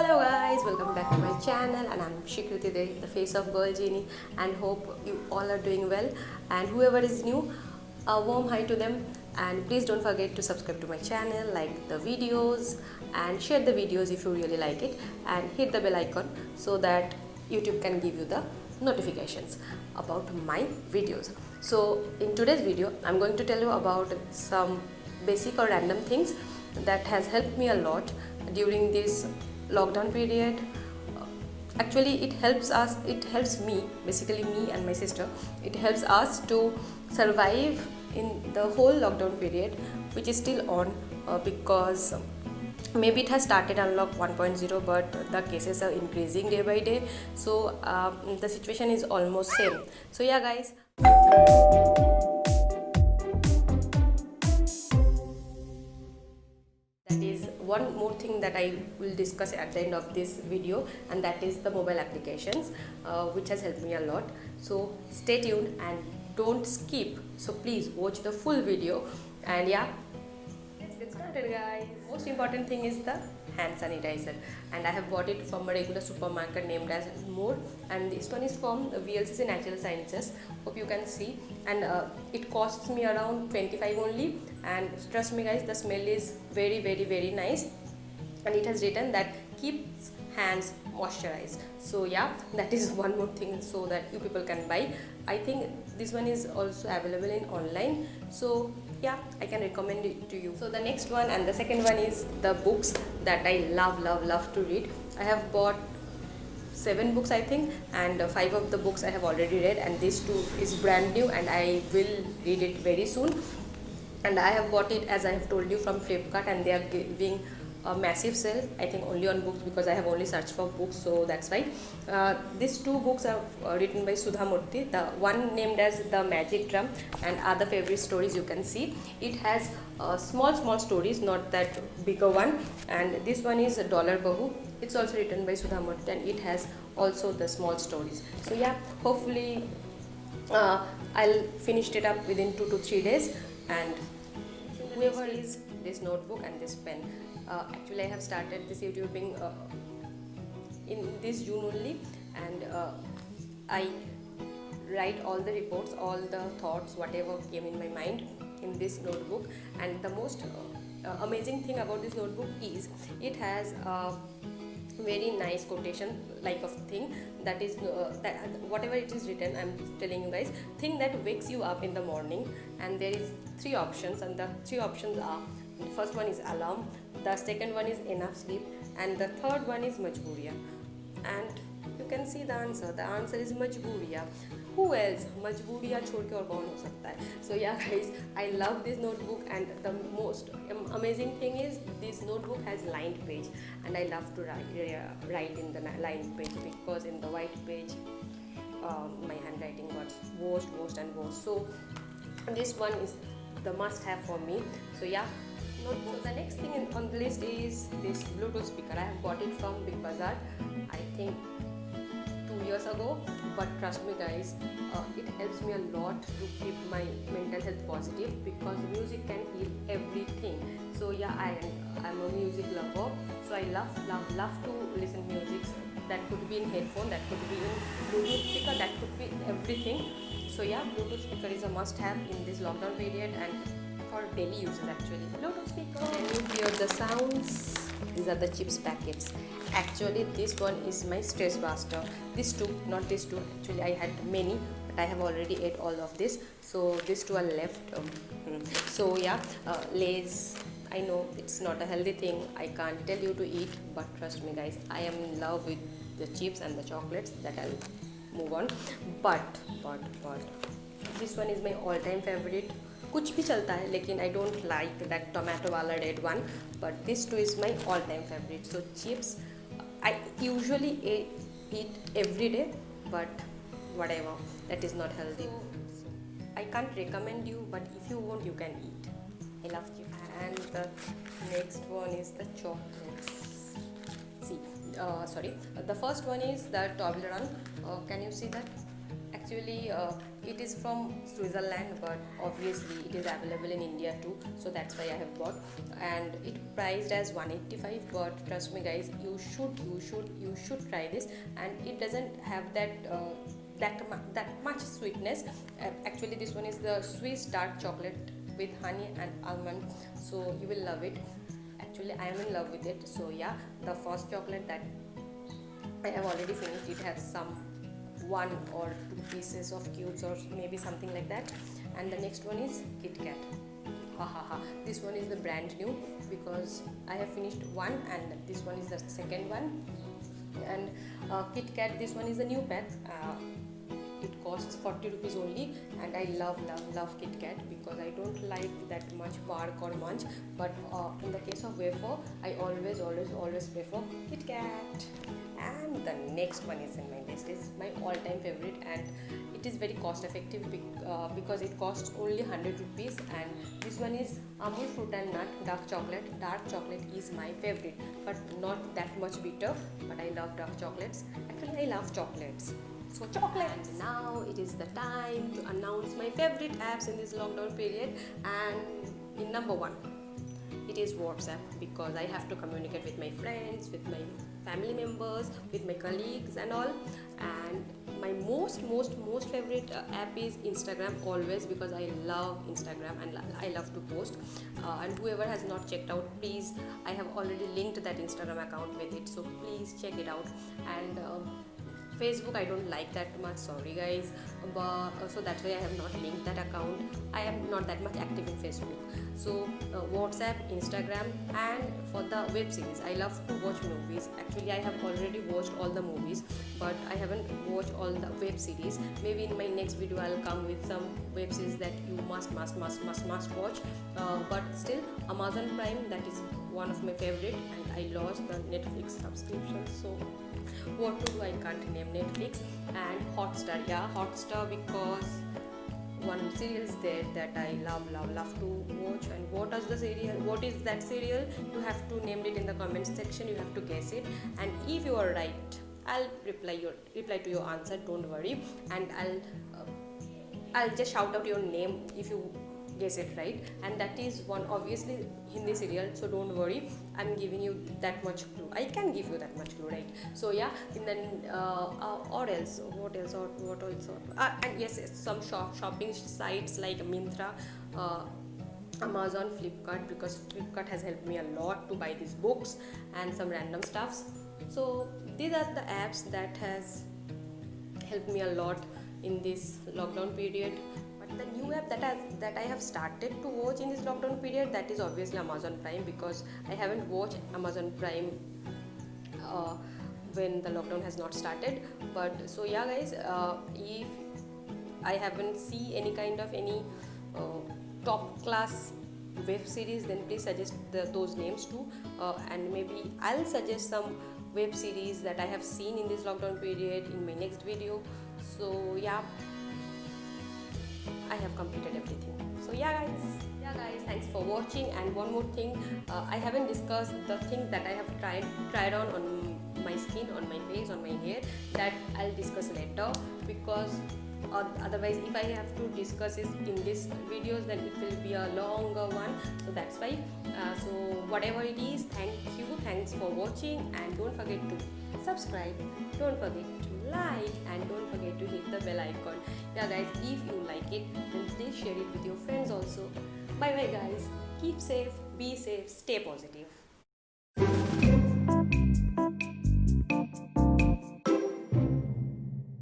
Hello guys, welcome back to my channel and I'm Shikriti Dey, the face of Girl Genie, and hope you all are doing well. And whoever is new, a warm hi to them, and please don't forget to subscribe to my channel, like the videos and share the videos if you really like it, and hit the bell icon so that YouTube can give you the notifications about my videos. So in today's video I'm going to tell you about some basic or random things that has helped me a lot during this lockdown period. Actually it helps me, basically me and my sister, it helps us to survive in the whole lockdown period, which is still on, because maybe it has started unlock 1.0, but the cases are increasing day by day. So the situation is almost same. So yeah guys, that is one more thing that I will discuss at the end of this video, and that is the mobile applications, which has helped me a lot. So stay tuned and don't skip, so please watch the full video. And yeah, let's get started guys. Most important thing is the hand sanitizer, and I have bought it from a regular supermarket named as More, and this one is from VLCC Natural Sciences. Hope you can see, and it costs me around 25 only, and trust me guys, the smell is very nice, and it has written that keeps hands moisturized. So yeah, that is one more thing so that you people can buy. I think this one is also available in online, so yeah, I can recommend it to you. So the next one and the second one is the books that I love to read. I have bought 7 books I think, and 5 of the books I have already read, and this 2 is brand new and I will read it very soon. And I have bought it, as I have told you, from Flipkart, and they are giving a massive sale, I think only on books, because I have only searched for books, so that's why. These 2 books are written by Sudha Murthy, the one named as The Magic Drum and Other Favorite Stories. You can see it has small stories, not that bigger one, and this one is Dollar Bahu. It's also written by Sudha Murthy, and it has also the small stories. So yeah, hopefully I'll finish it up within 2 to 3 days. And whoever is this notebook and this pen, actually I have started this YouTubing in this June only, and I write all the reports, all the thoughts, whatever came in my mind in this notebook. And the most amazing thing about this notebook is it has very nice quotation like of thing, that is that whatever it is written, I'm telling you guys, thing that wakes you up in the morning. And there is 3 options, and the 3 options are: the first one is alarm, the second one is enough sleep, and the third one is majburiya. And you can see the answer is majburiya. Who else? Majburiya छोड़ के और कौन हो सकता है? So yeah guys, I love this notebook, and the most amazing thing is this notebook has lined page, and I love to write in the lined page, because in the white page my handwriting got worse and worse. So this one is the must have for me. So yeah, notebook. So the next thing on the list is this Bluetooth speaker. I have got it from Big Bazaar, I think 2 years ago, but trust me guys, it helps me a lot to keep my mental health positive, because music can heal everything. So yeah, I'm a music lover, so I love to listen music. That could be in headphone, that could be in Bluetooth speaker, that could be everything. So yeah, Bluetooth speaker is a must have in this lockdown period and for daily uses actually. Bluetooth speaker, can you hear the sounds? These are the chips packets. Actually this one is my stress buster. These 2, not these 2, actually I had many, but I have already ate all of this, so these 2 are left. So yeah, Lay's, I know it's not a healthy thing, I can't tell you to eat, but trust me guys, I am in love with the chips and the chocolates, that I'll move on. But this one is my all time favorite. कुछ भी चलता है, लेकिन I don't like that tomato वाला red one, but this 2 is my all time favorite. So chips I usually eat every day, but whatever, that is not healthy. I can't recommend you, but if you want you can eat. I love chips. And the next one is the chocolates. See, sorry, the first one is the Toblerone. Can you see that? Actually, it is from Switzerland, but obviously it is available in India too. So that's why I have bought, and it priced as 185. But trust me, guys, you should try this, and it doesn't have that much sweetness. Actually, this one is the Swiss dark chocolate with honey and almond, so you will love it. Actually, I am in love with it. So yeah, the first chocolate that I have already finished, it has some 1 or 2 pieces of cubes or maybe something like that. And the next one is Kit Kat. Ha ha ha. This one is the brand new because I have finished one and this one is the second one. And Kit Kat, this one is a new pack. It costs 40 rupees only, and I love Kit Kat because I don't like that much bark or munch, but in the case of wafer I always prefer Kit Kat. And the next one is in my list, is my all-time favorite, and it is very cost effective because it costs only 100 rupees. And this one is Amul Fruit and Nut dark chocolate. Dark chocolate is my favorite, but not that much bitter, but I love dark chocolates. Actually, I love chocolates. So chocolates. And now it is the time to announce my favorite apps in this lockdown period. And in number one, it is WhatsApp, because I have to communicate with my friends, with my family members, with my colleagues and all. And my most favorite app is Instagram, always, because I love Instagram and I love to post. And whoever has not checked out, please, I have already linked that Instagram account with it, so please check it out. And Facebook I don't like that much, sorry guys, but so that's why I have not linked that account. I am not that much active in Facebook. So WhatsApp, Instagram. And for the web series, I love to watch movies. Actually, I have already watched all the movies, but I haven't watched all the web series. Maybe in my next video I'll come with some web series that you must watch. But still, Amazon Prime, that is one of my favorite, and I lost the Netflix subscription, so what to do, I can't name Netflix. And Hotstar, yeah, Hotstar, because one serial is there that I love to watch. And what is the serial, what is that serial, you have to name it in the comment section, you have to guess it. And if you are right, I'll reply to your answer, don't worry. And I'll just shout out your name if you guess it right. And that is one obviously Hindi serial, so don't worry, I'm giving you that much clue. I can give you that much clue, right? So yeah, in then what else, and yes, some shopping sites like Myntra, Amazon, Flipkart, because Flipkart has helped me a lot to buy these books and some random stuffs. So these are the apps that has helped me a lot in this lockdown period. But the new app that I have started to watch in this lockdown period, that is obviously Amazon Prime, because I haven't watched Amazon Prime when the lockdown has not started. But so yeah guys, if I haven't seen any kind of top class web series, then please suggest those names too, and maybe I'll suggest some web series that I have seen in this lockdown period in my next video. So yeah, I have completed everything. So yeah guys, thanks for watching. And one more thing, I haven't discussed the things that I have tried on my skin, on my face, on my hair, that I'll discuss later, because otherwise if I have to discuss it in these videos, then it will be a longer one. So that's why, so whatever it is, thanks for watching. And don't forget to subscribe, don't forget to like, and don't forget to hit the bell icon. Yeah guys, if you like it, then please share it with your friends also. Bye bye guys, keep safe, be safe, stay positive.